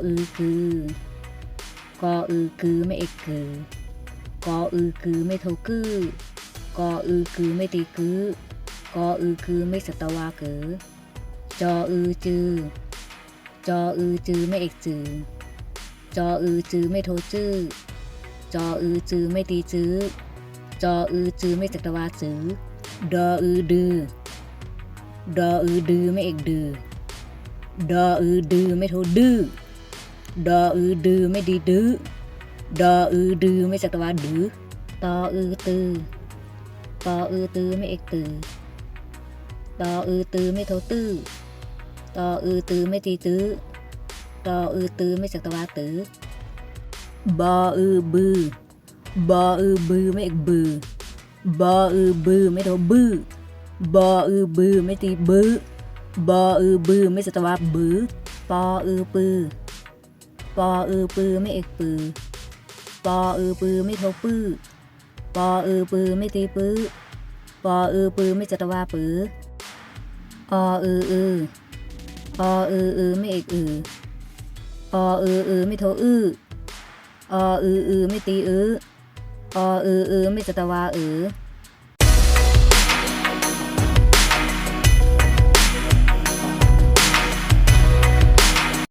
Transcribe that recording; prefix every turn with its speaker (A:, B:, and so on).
A: อือคือกออือคือไม่เอกคือกออือคือไม่โทคือกออือคือไม่ตีคือกออือคือไม่สตวาคือจออือจือจออือจือไม่เอกจือจออือจือไม่โทจื้อจออือจือไม่ตีจื้อจออือจือไม่สตวาจือดออือดือดออือดือไม่เอกดือดออือดือไม่โทดื้อดออือดือไม่ดีดื้อดออือดือไม่สตวาดื้อตออือตือตออือตือไม่เอกตือตออือตือไม่โทตื้อตออือตือไม่ตีตื้อตออือตือไม่สักตะวาตื้อบออือบือบออือบือไม่เอกบือบออือบือไม่โทบื้อบออือบือไม่ตีบื้อบออือบือไม่สักตะวาบื้อปออือปือปออือปือไม่เอกปือปออือปือไม่โทปื้อปออือปือไม่ตีปื้อปออือปือไม่สักตะวาปือออืออือออืออือไม่เอกอือออืออือไม่โทอื้อออืออือไม่ตีอื้อออืออือไม่สตวา